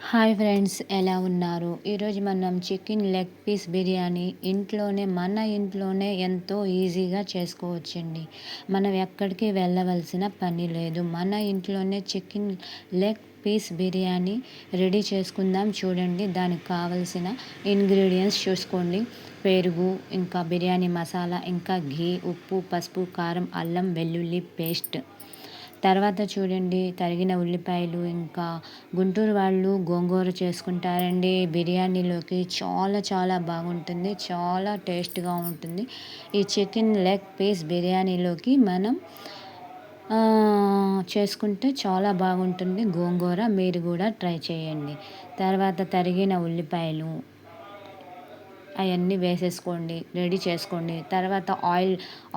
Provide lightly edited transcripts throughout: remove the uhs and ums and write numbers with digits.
Hi friends, ఎలా ఉన్నారు? ఈరోజు మనం చికెన్ లెగ్ పీస్ బిర్యానీ ఇంట్లోనే ఎంతో ఈజీగా చేసుకోవచ్చండి. మనం ఎక్కడికి వెళ్ళవలసిన పని లేదు. మన ఇంట్లోనే chicken leg piece biryani ready చేసుకుందాం. చూడండి, దానికి కావలసిన ఇంగ్రీడియంట్స్ చూసుకోండి. పెరుగు, ఇంకా బిర్యానీ మసాలా, ఇంకా ఘీ, ఉప్పు, పసుపు, కారం, అల్లం వెల్లుల్లి పేస్ట్. తర్వాత చూడండి, తరిగిన ఉల్లిపాయలు, ఇంకా గుంటూరు వాళ్ళు గోంగూర చేసుకుంటారండి. బిర్యానీలోకి చాలా చాలా బాగుంటుంది, చాలా టేస్ట్గా ఉంటుంది. ఈ చికెన్ లెగ్ పీస్ బిర్యానీలోకి మనం చేసుకుంటే చాలా బాగుంటుంది గోంగూర. మీరు కూడా ట్రై చేయండి. తర్వాత తరిగిన ఉల్లిపాయలు అవన్నీ వేసేసుకోండి, రెడీ చేసుకోండి. తర్వాత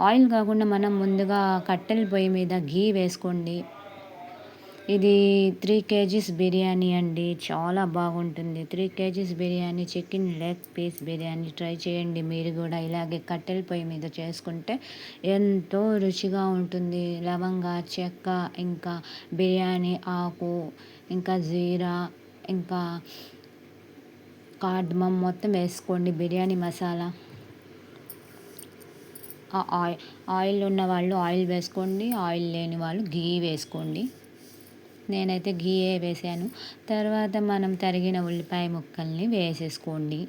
ఆయిల్ కాకుండా మనం ముందుగా కట్టెల పొయ్యి మీద ఘీ వేసుకోండి. ఇది 3 కేజీస్ బిర్యానీ అండి, చాలా బాగుంటుంది. 3 KGs biryani, chicken leg piece biryani try చేయండి. మీరు కూడా ఇలాగే కట్టెల పొయ్యి మీద చేసుకుంటే ఎంతో రుచిగా ఉంటుంది. లవంగ, చెక్క, ఇంకా బిర్యానీ ఆకు, ఇంకా జీరా, ఇంకా కార్డమం మొత్తం వేసుకోండి. బిర్యానీ మసాలా, ఆయిల్ ఉన్న వాళ్ళు ఆయిల్ వేసుకోండి, ఆయిల్ లేని వాళ్ళు ఘీ వేసుకోండి. నేనైతే ఘీయే వేసాను. తర్వాత మనం తరిగిన ఉల్లిపాయ ముక్కల్ని వేసేసుకోండి.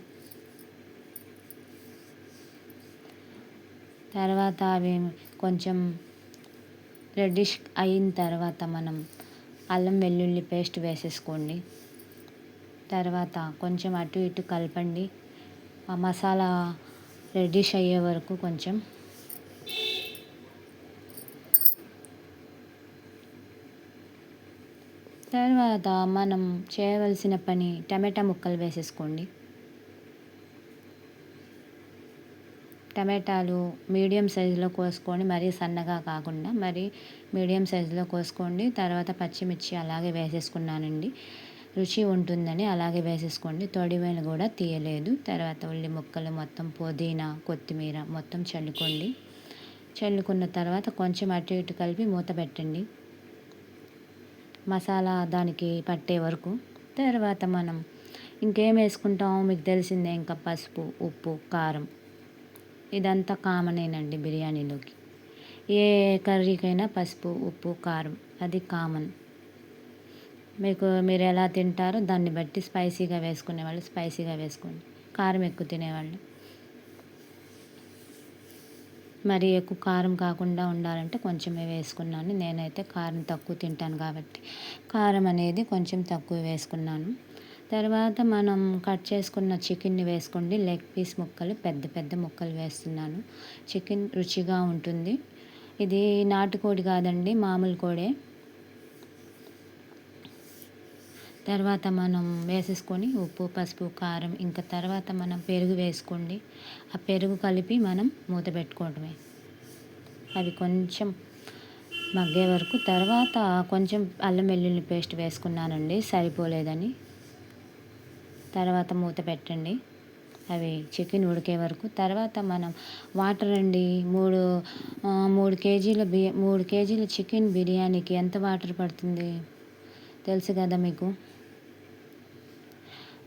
తర్వాత అవి కొంచెం రెడ్డిష్ అయిన తర్వాత మనం అల్లం వెల్లుల్లి పేస్ట్ వేసేసుకోండి. తర్వాత కొంచెం అటు ఇటు కలపండి. ఆ మసాలా రెడ్డిష్ అయ్యే వరకు కొంచెం. తర్వాత మనం చేయవలసిన పని, టమాటా ముక్కలు వేసేసుకోండి. టమాటాలు మీడియం సైజులో కోసుకొని, మరీ సన్నగా కాకుండా మరి మీడియం సైజులో కోసుకోండి. తర్వాత పచ్చిమిర్చి అలాగే వేసేసుకున్నానండి, రుచి ఉంటుందని అలాగే వేసేసుకోండి. తొడిమేలు కూడా తీయలేదు. తర్వాత ఉల్లి ముక్కలు, మొత్తం పుదీనా, కొత్తిమీర మొత్తం చల్లుకోండి. చల్లుకున్న తర్వాత కొంచెం అటు ఇటు కలిపి మూత పెట్టండి, మసాలా దానికి పట్టే వరకు. తర్వాత మనం ఇంకేం వేసుకుంటామో మీకు తెలిసిందే, ఇంకా పసుపు, ఉప్పు, కారం. ఇదంతా కామనేనండి బిర్యానీలోకి. ఏ కర్రీకైనా పసుపు, ఉప్పు, కారం అది కామన్. మీరు ఎలా తింటారో దాన్ని బట్టి స్పైసీగా వేసుకునే వాళ్ళు స్పైసీగా వేసుకోండి, కారం ఎక్కువ తినేవాళ్ళు మరి ఎక్కువ కారం కాకుండా ఉండాలంటే కొంచెమే వేసుకున్నాను. నేనైతే కారం తక్కువ తింటాను కాబట్టి కారం అనేది కొంచెం తక్కువ వేసుకున్నాను. తర్వాత మనం కట్ చేసుకున్న చికెన్ని వేసుకోండి. లెగ్ పీస్ ముక్కలు పెద్ద పెద్ద ముక్కలు వేస్తున్నాను. చికెన్ రుచిగా ఉంటుంది. ఇది నాటుకోడి కాదండి, మామూలు కోడే. తర్వాత మనం వేసేసుకొని ఉప్పు, పసుపు, కారం, ఇంకా తర్వాత మనం పెరుగు వేసుకోండి. ఆ పెరుగు కలిపి మనం మూత పెట్టుకోవడమే, అవి కొంచెం మగ్గే వరకు. తర్వాత కొంచెం అల్లం వెల్లుల్లి పేస్ట్ వేసుకున్నానండి, సరిపోలేదని. తర్వాత మూత పెట్టండి, అవి చికెన్ ఉడికే వరకు. తర్వాత మనం వాటర్ అండి, 3 కేజీల చికెన్ బిర్యానీకి ఎంత వాటర్ పడుతుంది తెలుసు కదా మీకు.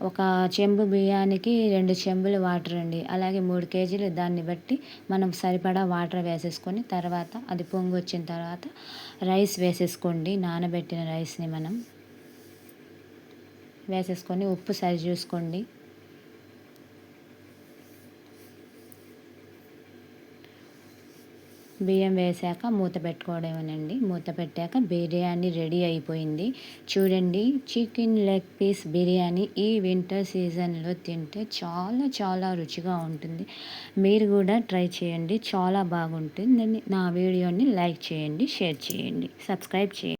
ఒక చెంబు బియ్యానికి 2 చెంబులు వాటర్ అండి. అలాగే 3 కేజీలు, దాన్ని బట్టి మనం సరిపడా వాటర్ వేసేసుకొని, తర్వాత అది పొంగి వచ్చిన తర్వాత రైస్ వేసేసుకోండి. నానబెట్టిన రైస్ని మనం వేసేసుకొని ఉప్పు సరి చూసుకోండి. బియ్యం వేసాక మూత పెట్టుకోవడమేనండి. మూత పెట్టాక బిర్యానీ రెడీ అయిపోయింది. చూడండి, చికెన్ లెగ్ పీస్ బిర్యానీ ఈ వింటర్ సీజన్లో తింటే చాలా చాలా రుచిగా ఉంటుంది. మీరు కూడా ట్రై చేయండి, చాలా బాగుంటుంది. నా వీడియోని లైక్ చేయండి, షేర్ చేయండి, సబ్స్క్రైబ్ చేయండి.